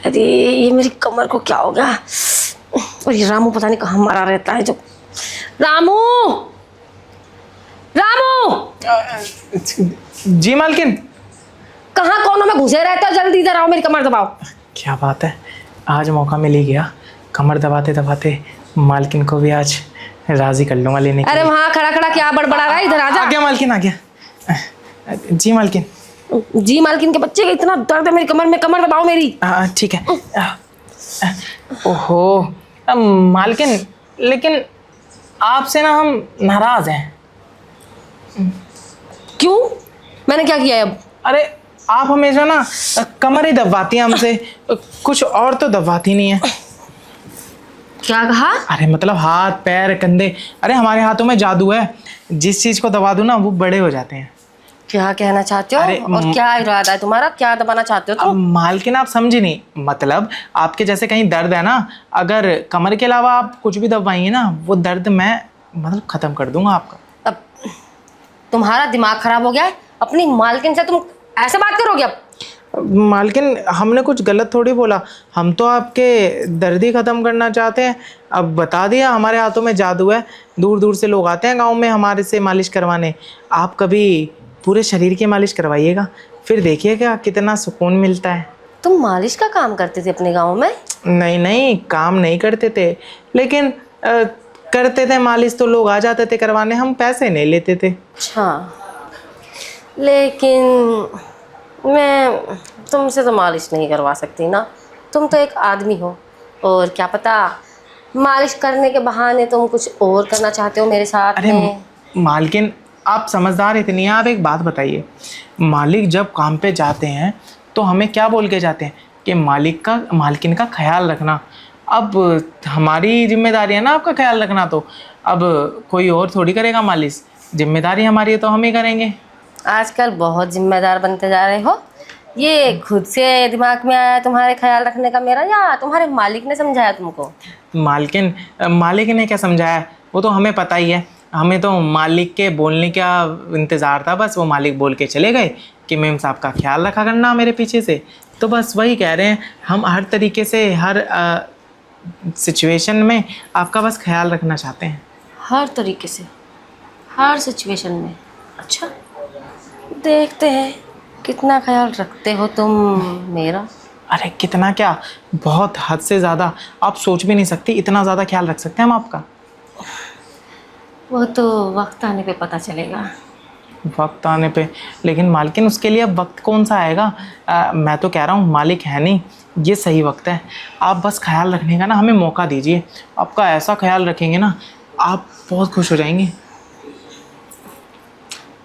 अरे ये मेरी कमर को क्या हो गया। और ये रामू पता नहीं कहाँ मरा रहता है। जो रामू रामू जी मालकिन। कहाँ कोनों में घुसे रहते हो, जल्दी इधर आओ, मेरी कमर दबाओ। क्या बात है, आज मौका मिल ही गया। कमर दबाते दबाते मालकिन को भी आज राजी कर लूंगा लेने के अरे लिए। वहाँ खड़ा खड़ा क्या बड़बड़ा रहा है, इधर आजा। आ गया मालकिन, आ गया। जी मालकिन। जी मालकिन के बच्चे का इतना दर्द है मेरी कमर में, कमर दबाओ मेरी। ठीक है। ओहो मालकिन, लेकिन आपसे ना हम नाराज हैं। क्यों, मैंने क्या किया है अब? अरे आप हमेशा ना कमर ही दबाती हैं हमसे, कुछ और तो दबाती नहीं है। क्या कहा? अरे मतलब हाथ पैर कंधे, अरे हमारे हाथों में जादू है, जिस चीज को दबा दो ना वो बड़े हो जाते हैं। क्या कहना चाहते हो? अरे और क्या इरादा है तुम्हारा, क्या दबाना चाहते हो तुम? मालकिन आप समझी नहीं, मतलब आपके जैसे कहीं दर्द है ना, अगर कमर के अलावा आप कुछ भी दबाएंगे ना वो दर्द मैं मतलब खत्म कर दूंगा आपका। अब तुम्हारा दिमाग खराब हो गया है, अपनी मालकिन से तुम ऐसे बात करोगे अब? मालकिन हमने कुछ गलत थोड़ी बोला, हम तो आपके दर्द ही ख़त्म करना चाहते हैं। अब बता दिया हमारे हाथों में जादू है, दूर दूर से लोग आते हैं गांव में हमारे से मालिश करवाने। आप कभी पूरे शरीर की मालिश करवाइएगा, फिर देखिएगा कितना सुकून मिलता है। तुम मालिश का काम करते थे अपने गाँव में? नहीं नहीं, काम नहीं करते थे, लेकिन करते थे मालिश, तो लोग आ जाते थे करवाने, हम पैसे नहीं लेते थे। अच्छा, लेकिन मैं तुमसे तो मालिश नहीं करवा सकती ना, तुम तो एक आदमी हो, और क्या पता मालिश करने के बहाने तुम कुछ और करना चाहते हो मेरे साथ अरे में। मालकिन आप समझदार इतनी हैं, आप एक बात बताइए, मालिक जब काम पे जाते हैं तो हमें क्या बोल के जाते हैं कि मालकिन का ख्याल रखना। अब हमारी जिम्मेदारी है ना आपका ख्याल रखना, तो अब कोई और थोड़ी करेगा मालिश, जिम्मेदारी हमारी है तो हम ही करेंगे। आजकल बहुत जिम्मेदार बनते जा रहे हो। ये खुद से दिमाग में आया तुम्हारे ख्याल रखने का मेरा, या तुम्हारे मालिक ने समझाया तुमको? मालिक ने क्या समझाया, वो तो हमें पता ही है। हमें तो मालिक के बोलने का इंतज़ार था, बस वो मालिक बोल के चले गए कि मेम साहब का ख्याल रखा करना मेरे पीछे से, तो बस वही कह रहे हैं। हम हर तरीके से हर सिचुएशन में आपका बस ख्याल रखना चाहते हैं। हर तरीके से, हर सिचुएशन में? अच्छा, देखते हैं कितना ख्याल रखते हो तुम मेरा। अरे कितना क्या, बहुत हद से ज़्यादा, आप सोच भी नहीं सकती इतना ज़्यादा ख्याल रख सकते हैं हम आपका। वो तो वक्त आने पे पता चलेगा। वक्त आने पे? लेकिन मालकिन उसके लिए अब वक्त कौन सा आएगा। मैं तो कह रहा हूँ मालिक है नहीं, ये सही वक्त है। आप बस ख्याल रखने का ना हमें मौका दीजिए, आपका ऐसा ख्याल रखेंगे ना आप बहुत खुश हो जाएंगे।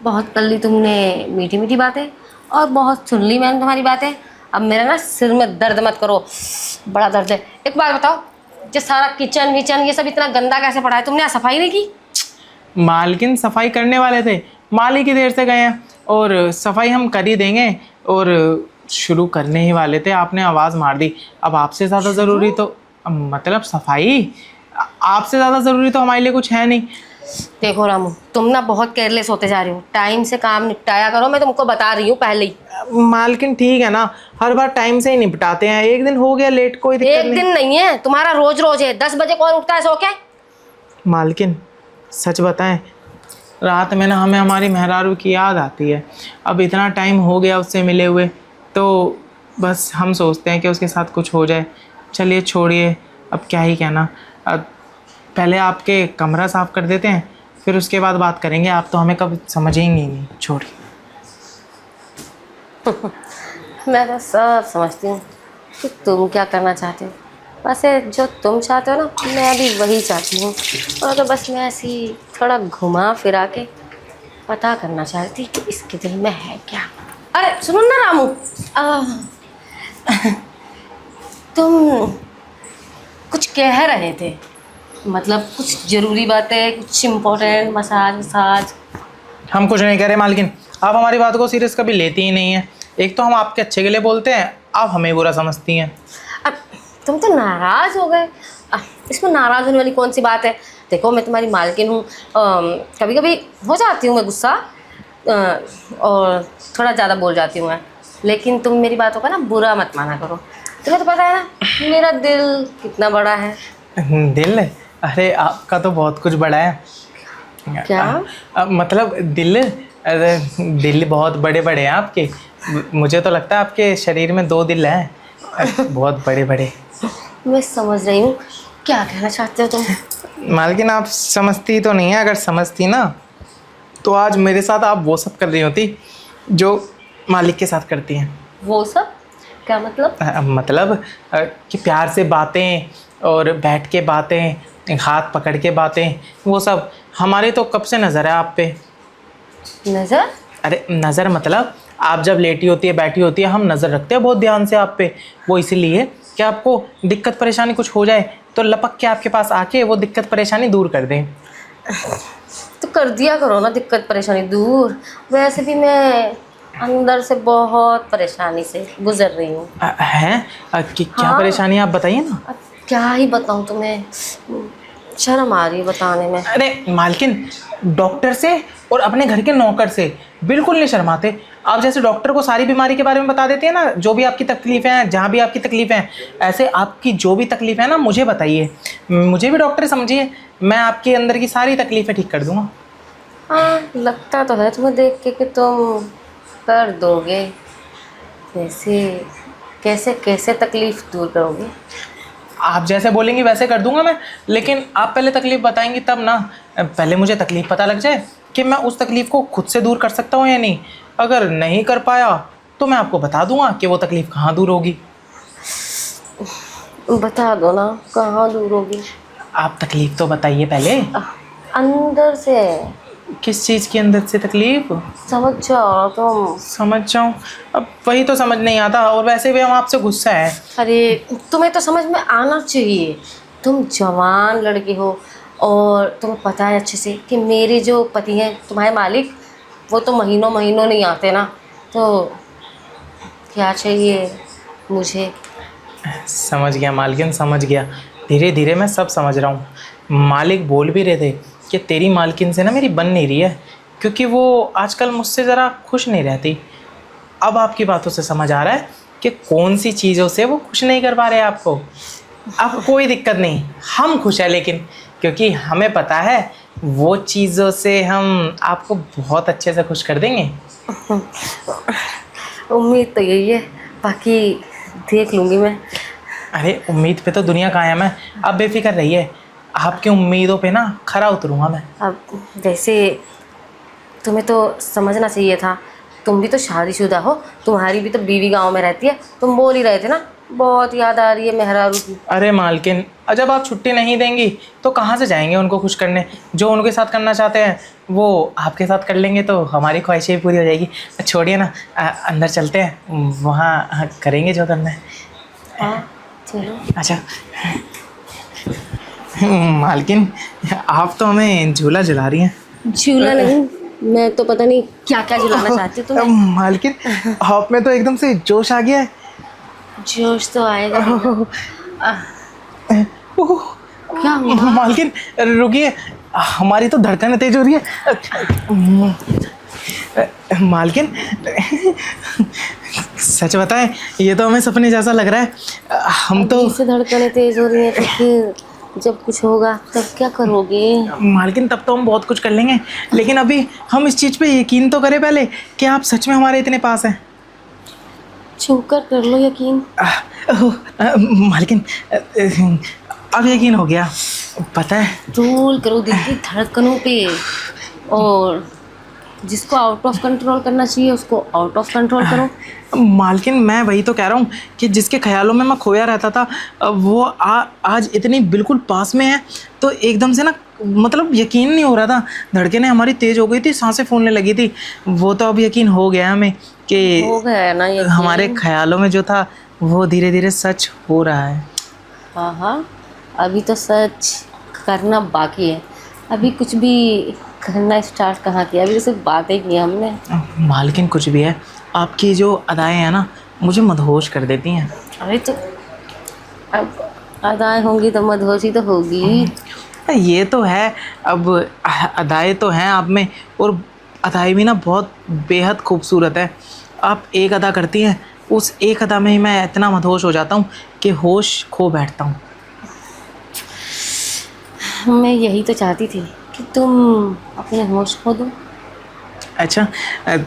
बहुत कर ली तुमने मीठी मीठी बातें, और बहुत सुन ली मैंने तुम्हारी बातें। अब मेरा ना सिर में दर्द मत करो, बड़ा दर्द है। एक बात बताओ, जो सारा किचन विचन ये सब इतना गंदा कैसे पड़ा है, तुमने यहाँ सफाई नहीं की? मालकिन सफाई करने वाले थे, मालिक ही देर से गए हैं, और सफाई हम कर ही देंगे, और शुरू करने ही वाले थे, आपने आवाज़ मार दी। अब आपसे ज़्यादा ज़रूरी तो मतलब सफाई आपसे ज़्यादा ज़रूरी तो हमारे लिए कुछ है नहीं। देखो रामू, तुम ना बहुत केयरलेस होते जा रहे हो, टाइम से काम निपटाया करो, मैं तुमको बता रही हूँ पहले ही। मालकिन ठीक है ना, हर बार टाइम से ही निपटाते हैं, एक दिन हो गया लेट, कोई दिक्कत नहीं। एक दिन नहीं है, तुम्हारा रोज रोज है। 10 बजे कौन उठता है सो के? मालकिन सच बताएं, रात में ना हमें हमारी मेहरारू की याद आती है। अब इतना टाइम हो गया उससे मिले हुए, तो बस हम सोचते हैं कि उसके साथ कुछ हो जाए। चलिए छोड़िए, अब क्या ही कहना। अब पहले आपके कमरा साफ़ कर देते हैं, फिर उसके बाद बात करेंगे। आप तो हमें कब समझेंगे ही नहीं, छोड़िए। मैं तो सब समझती हूँ कि तुम क्या करना चाहते हो, बस ये जो तुम चाहते हो ना मैं भी वही चाहती हूँ। और तो बस मैं ऐसी थोड़ा घुमा फिरा के पता करना चाहती कि इसके दिल में है क्या। अरे सुनो ना रामू, तुम कुछ कह रहे थे, मतलब कुछ ज़रूरी बातें, कुछ इम्पोर्टेंट, मसाज। हम कुछ नहीं कह रहे मालकिन, आप हमारी बात को सीरियस कभी लेती ही नहीं है। एक तो हम आपके अच्छे के लिए बोलते हैं, आप हमें बुरा समझती हैं। अब तुम तो नाराज़ हो गए, इसमें नाराज़ होने वाली कौन सी बात है? देखो मैं तुम्हारी मालकिन हूँ, कभी कभी हो जाती हूँ मैं गुस्सा, और थोड़ा ज़्यादा बोल जाती हूँ मैं, लेकिन तुम मेरी बातों का ना बुरा मत माना करो। तुम्हें तो पता है ना मेरा दिल कितना बड़ा है। दिल? अरे आपका तो बहुत कुछ बड़ा है। क्या? मतलब दिल? अरे दिल बहुत बड़े बड़े हैं आपके। मुझे तो लगता है आपके शरीर में 2 दिल हैं, बहुत बड़े बड़े। मैं समझ रही हूँ, क्या कहना चाहते हो तुम? मालकिन आप समझती तो नहीं है, अगर समझती ना तो आज मेरे साथ आप वो सब कर रही होती जो मालिक के साथ करती हैं। वो सब क्या मतलब? मतलब कि प्यार से बातें और बैठ के बातें, हाथ पकड़ के बातें, वो सब। हमारे तो कब से नज़र है आप पे। नजर? अरे नज़र मतलब आप जब लेटी होती है, बैठी होती है, हम नज़र रखते हैं बहुत ध्यान से आप पे। वो इसीलिए कि आपको दिक्कत परेशानी कुछ हो जाए तो लपक के आपके पास आके वो दिक्कत परेशानी दूर कर दें। तो कर दिया करो ना दिक्कत परेशानी दूर। वैसे भी मैं अंदर से बहुत परेशानी से गुजर रही हूँ। हैं? क्या हाँ। परेशानी आप बताइए ना। अब क्या ही बताऊँ तुम्हें, शर्म आ रही है बताने में। अरे मालकिन, डॉक्टर से और अपने घर के नौकर से बिल्कुल नहीं शर्माते। आप जैसे डॉक्टर को सारी बीमारी के बारे में बता देते हैं ना, जो भी आपकी तकलीफ़ें हैं, जहाँ भी आपकी तकलीफ़ें हैं, ऐसे आपकी जो भी तकलीफ़ है ना मुझे बताइए। मुझे भी डॉक्टर समझिए, मैं आपके अंदर की सारी तकलीफ़ें ठीक कर दूँगा। हाँ, लगता तो है तुम्हें देख के कि तुम कर दोगे। वैसे कैसे कैसे तकलीफ़ दूर करोगे? आप जैसे बोलेंगी वैसे कर दूंगा मैं, लेकिन आप पहले तकलीफ़ बताएंगी तब ना। पहले मुझे तकलीफ़ पता लग जाए कि मैं उस तकलीफ़ को खुद से दूर कर सकता हूँ या नहीं। अगर नहीं कर पाया तो मैं आपको बता दूंगा कि वो तकलीफ़ कहाँ दूर होगी। बता दो ना, कहाँ दूर होगी? आप तकलीफ़ तो बताइए पहले। अंदर से। किस चीज़ के अंदर से तकलीफ़? समझ जाओ तुम। समझ जाऊँ? अब वही तो समझ नहीं आता, और वैसे भी हम आपसे गुस्सा है। अरे तुम्हें तो समझ में आना चाहिए, तुम जवान लड़की हो और तुम्हें पता है अच्छे से कि मेरे जो पति हैं तुम्हारे मालिक, वो तो महीनों महीनों नहीं आते ना। तो क्या चाहिए मुझे? समझ गया मालकिन, समझ गया। धीरे धीरे मैं सब समझ रहा हूँ। मालिक बोल भी रहे थे कि तेरी मालकिन से ना मेरी बन नहीं रही है, क्योंकि वो आजकल मुझसे ज़रा खुश नहीं रहती। अब आपकी बातों से समझ आ रहा है कि कौन सी चीज़ों से वो खुश नहीं कर पा रहे आपको। अब कोई दिक्कत नहीं, हम खुश हैं, लेकिन क्योंकि हमें पता है वो चीज़ों से हम आपको बहुत अच्छे से खुश कर देंगे। उम्मीद तो यही है, बाकी देख लूँगी मैं। अरे उम्मीद पे तो दुनिया कायम है, आप बेफिक्र रहिए। आपकी उम्मीदों पे ना खरा उतरूँगा मैं। अब वैसे तुम्हें तो समझना चाहिए था, तुम भी तो शादीशुदा हो, तुम्हारी भी तो बीवी गांव में रहती है। तुम बोल ही रहे थे ना बहुत याद आ रही है मेहरारू की। अरे मालकिन, जब आप छुट्टी नहीं देंगी तो कहाँ से जाएंगे उनको खुश करने। जो उनके साथ करना चाहते हैं वो आपके साथ कर लेंगे तो हमारी ख्वाहिशें भी पूरी हो जाएगी। छोड़िए ना, अंदर चलते हैं, वहाँ करेंगे जो करना है। हाँ चलो। अच्छा मालकिन, आप तो हमें झूला झुला रही हैं। झूला नहीं, मैं तो पता नहीं क्या क्या झुलाना चाहती हूँ तुम्हें। मालकिन, आप में तो एकदम से जोश आ गया है। जोश तो आएगा। ओह, क्या हुआ? मालकिन रुकिए, हमारी तो धड़कन तेज हो रही है। मालकिन सच बताएं, ये तो हमें सपने जैसा लग रहा है। हम तो अभी से धड़कनें तेज हो रही हैं तो फिर जब कुछ होगा तब क्या करोगे? मालकिन तब तो हम बहुत कुछ कर लेंगे, लेकिन अभी हम इस चीज़ पे यकीन तो करें पहले कि आप सच में हमारे इतने पास हैं। छूकर कर लो यकीन। मालकिन अब यकीन हो गया। पता है, कंट्रोल करो दिल की धड़कनों पे, और जिसको आउट ऑफ कंट्रोल करना चाहिए उसको आउट ऑफ कंट्रोल करो। मालकिन मैं वही तो कह रहा हूँ कि जिसके ख्यालों में मैं खोया रहता था वो आज इतनी बिल्कुल पास में है, तो एकदम से ना मतलब यकीन नहीं हो रहा था। धड़कनें हमारी तेज़ हो गई थी, सांसें फूलने लगी थी। वो तो अब यकीन हो गया हमें कि हो गया ना यकीन। हमारे ख्यालों में जो था वो धीरे धीरे सच हो रहा है। हाँ हाँ, अभी तो सच करना बाकी है, अभी कुछ भी करना स्टार्ट कहाँ किया, अभी तो सिर्फ बातें की हमने। मालकिन कुछ भी है, आपकी जो अदाएं हैं ना मुझे मदहोश कर देती हैं। अरे तो अब अदाएं होंगी तो मदहोशी तो होगी। ये तो है, अब अदाएं तो हैं आप में, और अदाएं भी ना बहुत बेहद खूबसूरत है। आप एक अदा करती हैं उस एक अदा में ही मैं इतना मदहोश हो जाता हूँ कि होश खो बैठता हूँ। मैं यही तो चाहती थी कि तुम अपने होश खो दो। अच्छा,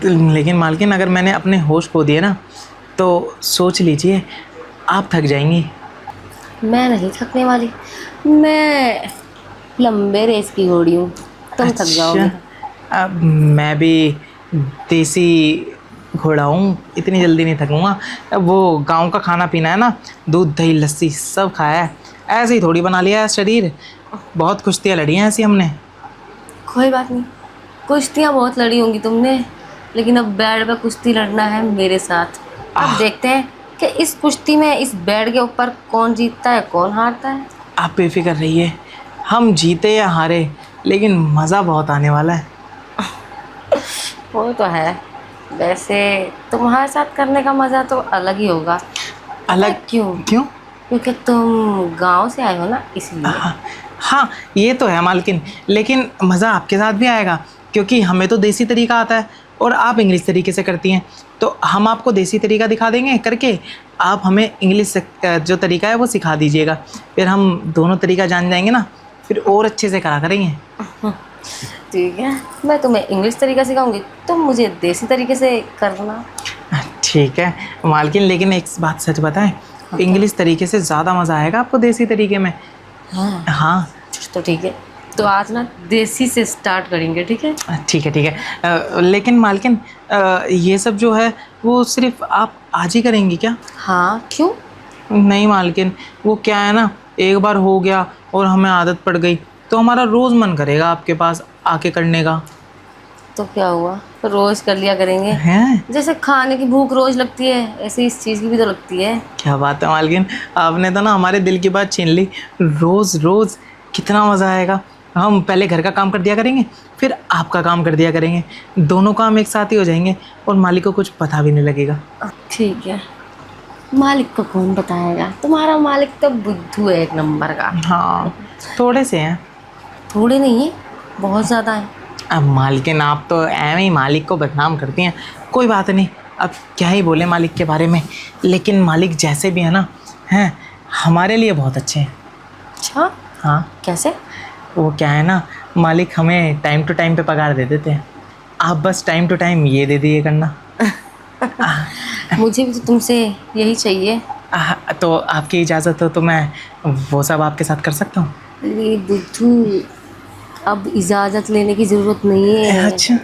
लेकिन मालकिन अगर मैंने अपने होश खो दिए ना तो सोच लीजिए आप थक जाएंगी। मैं नहीं थकने वाली, मैं लंबे रेस की घोड़ी हूँ, तुम थक जाओगे। अब मैं भी देसी घोड़ा हूँ, इतनी जल्दी नहीं थकूंगा। अब वो गांव का खाना पीना है ना, दूध दही लस्सी सब खाया है, ऐसे ही थोड़ी बना लिया है शरीर। बहुत कुश्तियाँ लड़ी हैं ऐसी हमने। कोई बात नहीं, कुश्तियाँ बहुत लड़ी होंगी तुमने, लेकिन अब बेड पे कुश्ती लड़ना है मेरे साथ। अब देखते हैं कि इस कुश्ती में इस बेड के ऊपर कौन जीतता है कौन हारता है। आप बेफिक्र रहिए, हम जीते या हारे लेकिन मज़ा बहुत आने वाला है। वो तो है, वैसे तुम्हारे साथ करने का मज़ा तो अलग ही होगा। अलग क्यों? क्यों? क्योंकि तुम गांव से आए हो ना, इसलिए। हाँ, ये तो है मालकिन, लेकिन मज़ा आपके साथ भी आएगा क्योंकि हमें तो देसी तरीका आता है और आप इंग्लिश तरीके से करती हैं। तो हम आपको देसी तरीका दिखा देंगे करके, आप हमें इंग्लिश जो तरीका है वो सिखा दीजिएगा। फिर हम दोनों तरीका जान जाएंगे ना, फिर और अच्छे से करा करेंगे। ठीक है, मैं तुम्हें इंग्लिश तरीका सिखाऊंगी, तुम मुझे देसी तरीके से करना। ठीक है मालकिन, लेकिन एक बात सच बताएं, इंग्लिश तरीके से ज़्यादा मज़ा आएगा आपको देसी तरीके में। हाँ हाँ तो ठीक है, तो आज ना देसी से स्टार्ट करेंगे, ठीक है? ठीक है ठीक है। लेकिन मालकिन ये सब जो है वो सिर्फ आप आज ही करेंगी क्या? हाँ, क्यों? नहीं मालकिन, वो क्या है ना, एक बार हो गया और हमें आदत पड़ गई तो हमारा रोज़ मन करेगा आपके पास आके करने का। तो क्या हुआ, रोज कर लिया करेंगे। हैं? जैसे खाने की भूख रोज लगती है, ऐसे इस चीज़ की भी तो लगती है। क्या बात है मालकिन, आपने तो ना हमारे दिल की बात छीन ली। रोज़ रोज़ कितना मज़ा आएगा। हम पहले घर का काम कर दिया करेंगे, फिर आपका काम कर दिया करेंगे, दोनों काम एक साथ ही हो जाएंगे और मालिक को कुछ पता भी नहीं लगेगा। ठीक है, मालिक को कौन बताएगा, तुम्हारा मालिक तो बुद्धू है एक नंबर का। हाँ, थोड़े से हैं। थोड़े नहीं है, बहुत ज़्यादा है। अब मालकिन आप तो ऐਵੇਂ ही मालिक को बदनाम करती हैं। कोई बात नहीं, अब क्या ही बोले मालिक के बारे में, लेकिन मालिक जैसे भी है ना, हैं हमारे लिए बहुत अच्छे हैं। अच्छा, हाँ, कैसे? वो क्या है ना, मालिक हमें टाइम टू टाइम पे पगार दे देते हैं। आप बस टाइम टू टाइम ये दे दिए करना। मुझे भी तो तुमसे यही चाहिए। तो आपकी इजाज़त हो तो मैं वो सब आपके साथ कर सकता हूँ। अरे बुद्धू, अब इजाज़त लेने की ज़रूरत नहीं है। अच्छा।